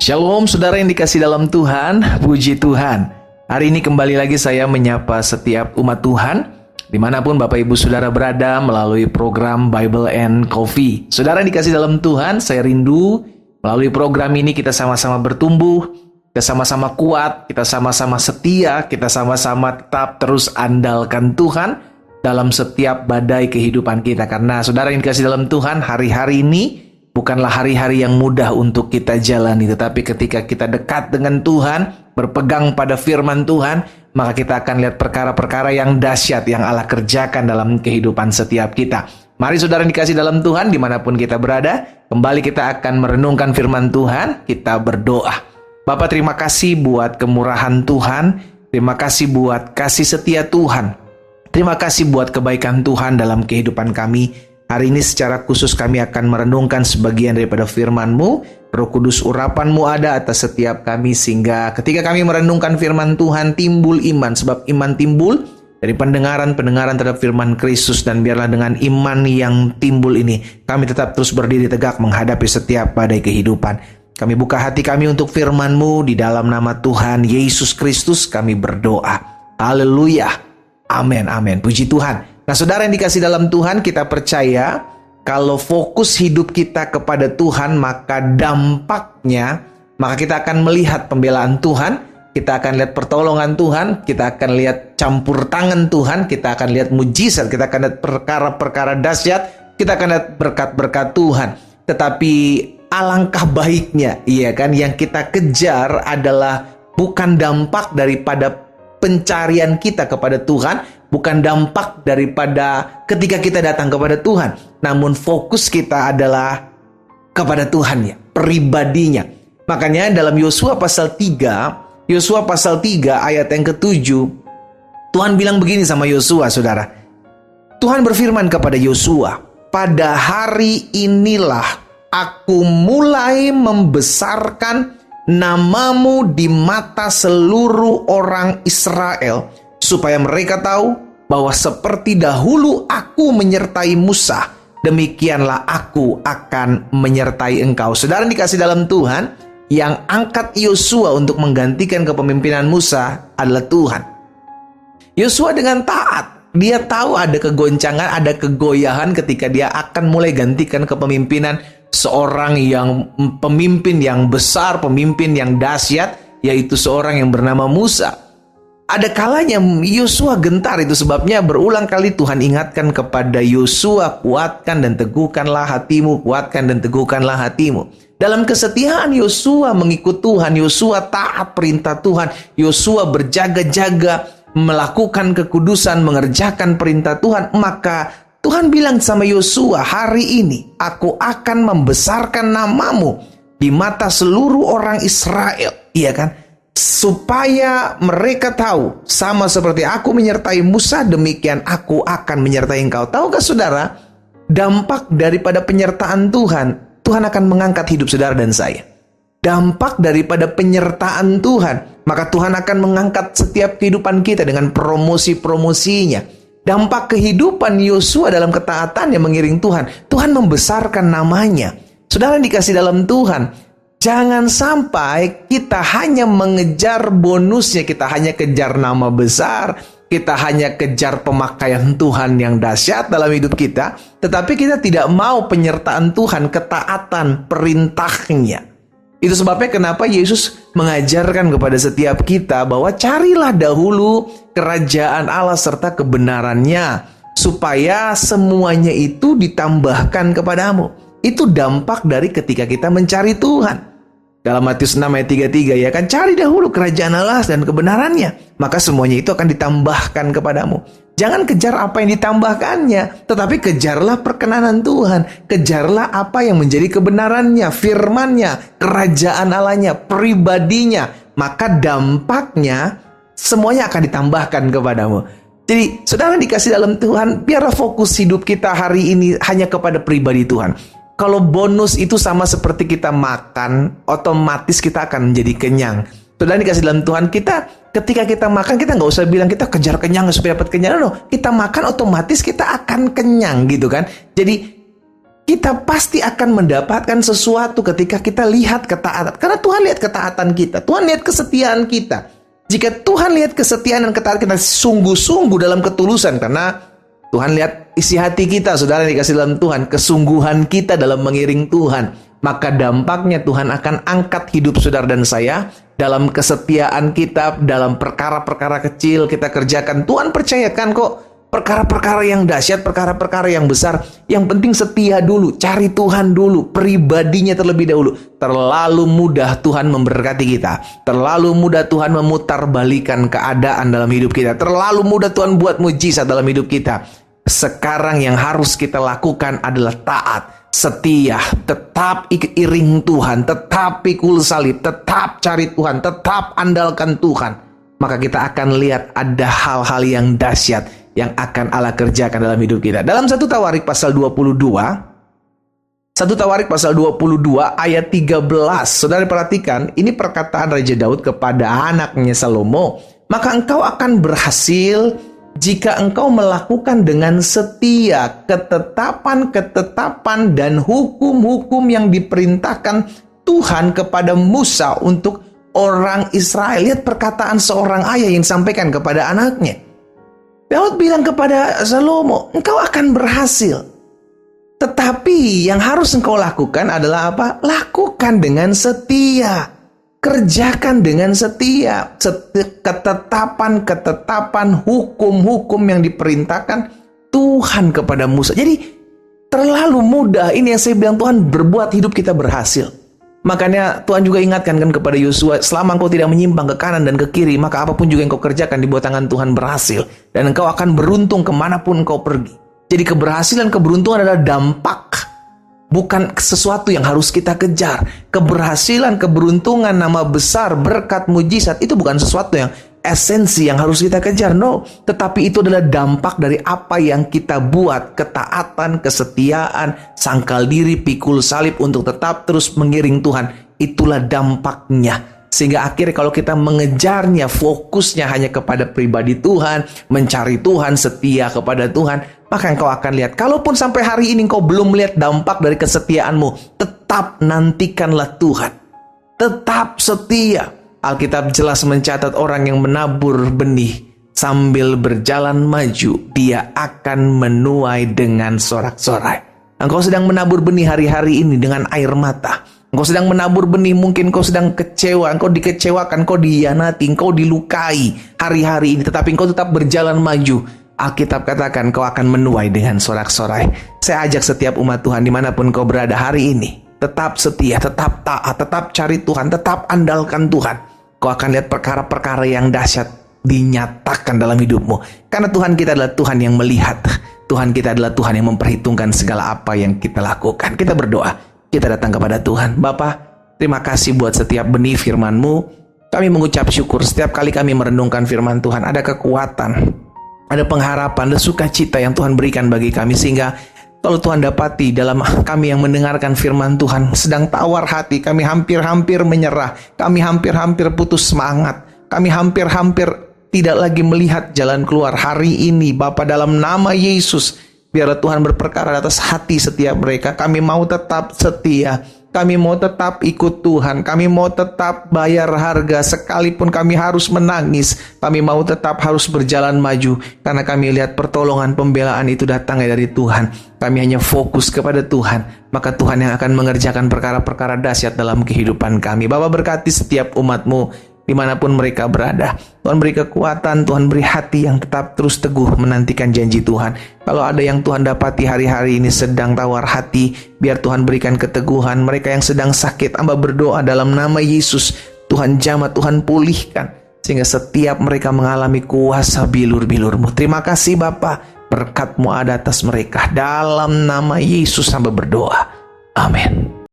Shalom saudara yang dikasih dalam Tuhan, puji Tuhan. Hari ini kembali lagi saya menyapa setiap umat Tuhan, dimanapun Bapak Ibu Saudara berada melalui program Bible and Coffee. Saudara yang dikasih dalam Tuhan, saya rindu melalui program ini kita sama-sama bertumbuh, kita sama-sama kuat, kita sama-sama setia, kita sama-sama tetap terus andalkan Tuhan dalam setiap badai kehidupan kita. Karena saudara yang dikasih dalam Tuhan, hari-hari ini bukanlah hari-hari yang mudah untuk kita jalani, tetapi ketika kita dekat dengan Tuhan, berpegang pada firman Tuhan, maka kita akan lihat perkara-perkara yang dahsyat yang Allah kerjakan dalam kehidupan setiap kita. Mari saudara yang dikasih dalam Tuhan, dimanapun kita berada, kembali kita akan merenungkan firman Tuhan, kita berdoa. Bapak, terima kasih buat kemurahan Tuhan, terima kasih buat kasih setia Tuhan, terima kasih buat kebaikan Tuhan dalam kehidupan kami. Hari ini secara khusus kami akan merenungkan sebagian daripada firman-Mu. Roh Kudus, urapan-Mu ada atas setiap kami, sehingga ketika kami merenungkan firman Tuhan timbul iman. Sebab iman timbul dari pendengaran-pendengaran terhadap firman Kristus. Dan biarlah dengan iman yang timbul ini kami tetap terus berdiri tegak menghadapi setiap badai kehidupan. Kami buka hati kami untuk firman-Mu. Di dalam nama Tuhan Yesus Kristus kami berdoa. Haleluya. Amin, amin. Puji Tuhan. Nah, saudara yang dikasih dalam Tuhan, kita percaya kalau fokus hidup kita kepada Tuhan, maka dampaknya, maka kita akan melihat pembelaan Tuhan, kita akan lihat pertolongan Tuhan, kita akan lihat campur tangan Tuhan, kita akan lihat mujizat, kita akan lihat perkara-perkara dahsyat, kita akan lihat berkat-berkat Tuhan. Tetapi alangkah baiknya, iya kan, yang kita kejar adalah bukan dampak daripada pencarian kita kepada Tuhan, bukan dampak daripada ketika kita datang kepada Tuhan, namun fokus kita adalah kepada Tuhan ya, pribadinya. Makanya dalam Yosua pasal 3 ayat yang ke-7, Tuhan bilang begini sama Yosua, saudara. Tuhan berfirman kepada Yosua, "Pada hari inilah aku mulai membesarkan namamu di mata seluruh orang Israel, supaya mereka tahu bahwa seperti dahulu aku menyertai Musa, demikianlah aku akan menyertai engkau." Saudara dikasih dalam Tuhan, yang angkat Yosua untuk menggantikan kepemimpinan Musa adalah Tuhan. Yosua dengan taat, dia tahu ada kegoncangan, ada kegoyahan ketika dia akan mulai gantikan kepemimpinan seorang yang pemimpin yang besar, pemimpin yang dahsyat, yaitu seorang yang bernama Musa. Ada kalanya Yosua gentar, itu sebabnya berulang kali Tuhan ingatkan kepada Yosua, kuatkan dan teguhkanlah hatimu, kuatkan dan teguhkanlah hatimu. Dalam kesetiaan Yosua mengikut Tuhan, Yosua taat perintah Tuhan, Yosua berjaga-jaga melakukan kekudusan, mengerjakan perintah Tuhan, maka Tuhan bilang sama Yosua, "Hari ini aku akan membesarkan namamu di mata seluruh orang Israel." Iya kan? Supaya mereka tahu, sama seperti aku menyertai Musa, demikian aku akan menyertai engkau. Tahukah saudara, dampak daripada penyertaan Tuhan, Tuhan akan mengangkat hidup saudara dan saya. Dampak daripada penyertaan Tuhan, maka Tuhan akan mengangkat setiap kehidupan kita dengan promosi-promosinya. Dampak kehidupan Yosua dalam ketaatan yang mengiring Tuhan, Tuhan membesarkan namanya. Saudara yang dikasih dalam Tuhan, jangan sampai kita hanya mengejar bonusnya, kita hanya kejar nama besar, kita hanya kejar pemakaian Tuhan yang dahsyat dalam hidup kita, tetapi kita tidak mau penyertaan Tuhan, ketaatan perintahnya. Itu sebabnya kenapa Yesus mengajarkan kepada setiap kita bahwa carilah dahulu kerajaan Allah serta kebenarannya, supaya semuanya itu ditambahkan kepadamu. Itu dampak dari ketika kita mencari Tuhan. Dalam Matius 6 ayat 33, ya kan, cari dahulu kerajaan Allah dan kebenarannya, maka semuanya itu akan ditambahkan kepadamu. Jangan kejar apa yang ditambahkannya, tetapi kejarlah perkenanan Tuhan, kejarlah apa yang menjadi kebenarannya, firman-Nya, kerajaan Allah-Nya, pribadinya, maka dampaknya semuanya akan ditambahkan kepadamu. Jadi saudara dikasih dalam Tuhan, biarlah fokus hidup kita hari ini hanya kepada pribadi Tuhan. Kalau bonus itu sama seperti kita makan, otomatis kita akan menjadi kenyang. Saudara dikasih dalam Tuhan, ketika kita makan, kita nggak usah bilang kita kejar kenyang supaya dapat kenyang. No, kita makan otomatis kita akan kenyang gitu kan. Jadi kita pasti akan mendapatkan sesuatu ketika kita lihat ketaatan. Karena Tuhan lihat ketaatan kita, Tuhan lihat kesetiaan kita. Jika Tuhan lihat kesetiaan dan ketaatan kita sungguh-sungguh dalam ketulusan, karena Tuhan lihat isi hati kita, saudara yang dikasih dalam Tuhan, kesungguhan kita dalam mengiring Tuhan, maka dampaknya Tuhan akan angkat hidup saudara dan saya dalam kesetiaan kita, dalam perkara-perkara kecil kita kerjakan. Tuhan percayakan kok perkara-perkara yang dahsyat, perkara-perkara yang besar. Yang penting setia dulu, cari Tuhan dulu, pribadinya terlebih dahulu. Terlalu mudah Tuhan memberkati kita, terlalu mudah Tuhan memutarbalikan keadaan dalam hidup kita, terlalu mudah Tuhan buat mujizat dalam hidup kita. Sekarang yang harus kita lakukan adalah taat, setia, tetap iring Tuhan, tetap pikul salib, tetap cari Tuhan, tetap andalkan Tuhan. Maka kita akan lihat ada hal-hal yang dahsyat yang akan Allah kerjakan dalam hidup kita. Dalam 1 Tawarik pasal 22, 1 Tawarik pasal 22 ayat 13. Saudara perhatikan, ini perkataan Raja Daud kepada anaknya Salomo. Maka engkau akan berhasil jika engkau melakukan dengan setia ketetapan-ketetapan dan hukum-hukum yang diperintahkan Tuhan kepada Musa untuk orang Israel. Lihat perkataan seorang ayah yang disampaikan kepada anaknya. Daud bilang kepada Salomo, engkau akan berhasil. Tetapi yang harus engkau lakukan adalah apa? Lakukan dengan setia. Kerjakan dengan setia. Ketetapan-ketetapan, hukum-hukum yang diperintahkan Tuhan kepada Musa. Jadi terlalu mudah. Ini yang saya bilang, Tuhan berbuat hidup kita berhasil. Makanya Tuhan juga ingatkan kan kepada Yosua, selama engkau tidak menyimpang ke kanan dan ke kiri, maka apapun juga yang kau kerjakan di bawah tangan Tuhan berhasil. Dan engkau akan beruntung kemanapun engkau pergi. Jadi keberhasilan, keberuntungan adalah dampak, bukan sesuatu yang harus kita kejar. Keberhasilan, keberuntungan, nama besar, berkat, mujizat, itu bukan sesuatu yang esensi yang harus kita kejar. No, tetapi itu adalah dampak dari apa yang kita buat. Ketaatan, kesetiaan, sangkal diri, pikul salib untuk tetap terus mengiring Tuhan. Itulah dampaknya. Sehingga akhirnya kalau kita mengejarnya, fokusnya hanya kepada pribadi Tuhan, mencari Tuhan, setia kepada Tuhan, maka engkau akan lihat. Kalaupun sampai hari ini engkau belum melihat dampak dari kesetiaanmu, tetap nantikanlah Tuhan. Tetap setia. Alkitab jelas mencatat orang yang menabur benih sambil berjalan maju, dia akan menuai dengan sorak-sorai. Engkau sedang menabur benih hari-hari ini dengan air mata. Engkau sedang menabur benih, mungkin engkau sedang kecewa, engkau dikecewakan, engkau dihianati, engkau dilukai hari-hari ini, tetapi engkau tetap berjalan maju. Alkitab katakan kau akan menuai dengan sorak-sorai. Saya ajak setiap umat Tuhan dimanapun kau berada hari ini, tetap setia, tetap taat, tetap cari Tuhan, tetap andalkan Tuhan. Kau akan lihat perkara-perkara yang dahsyat dinyatakan dalam hidupmu. Karena Tuhan kita adalah Tuhan yang melihat. Tuhan kita adalah Tuhan yang memperhitungkan segala apa yang kita lakukan. Kita berdoa, kita datang kepada Tuhan. Bapa, terima kasih buat setiap benih firman-Mu. Kami mengucap syukur setiap kali kami merenungkan firman Tuhan. Ada kekuatan, ada pengharapan, ada sukacita yang Tuhan berikan bagi kami. Sehingga kalau Tuhan dapati dalam kami yang mendengarkan firman Tuhan sedang tawar hati, kami hampir-hampir menyerah, kami hampir-hampir putus semangat, kami hampir-hampir tidak lagi melihat jalan keluar hari ini, Bapa, dalam nama Yesus, biarlah Tuhan berperkara atas hati setiap mereka. Kami mau tetap setia, kami mau tetap ikut Tuhan, kami mau tetap bayar harga sekalipun kami harus menangis, kami mau tetap harus berjalan maju, karena kami lihat pertolongan pembelaan itu datangnya dari Tuhan. Kami hanya fokus kepada Tuhan, maka Tuhan yang akan mengerjakan perkara-perkara dahsyat dalam kehidupan kami. Bapa, berkati setiap umat-Mu dimanapun mereka berada. Tuhan beri kekuatan, Tuhan beri hati yang tetap terus teguh menantikan janji Tuhan. Kalau ada yang Tuhan dapati hari-hari ini sedang tawar hati, biar Tuhan berikan keteguhan. Mereka yang sedang sakit, hamba berdoa dalam nama Yesus, Tuhan jamah, Tuhan pulihkan, sehingga setiap mereka mengalami kuasa bilur-bilur-Mu. Terima kasih Bapa, berkat-Mu ada atas mereka. Dalam nama Yesus hamba berdoa. Amin.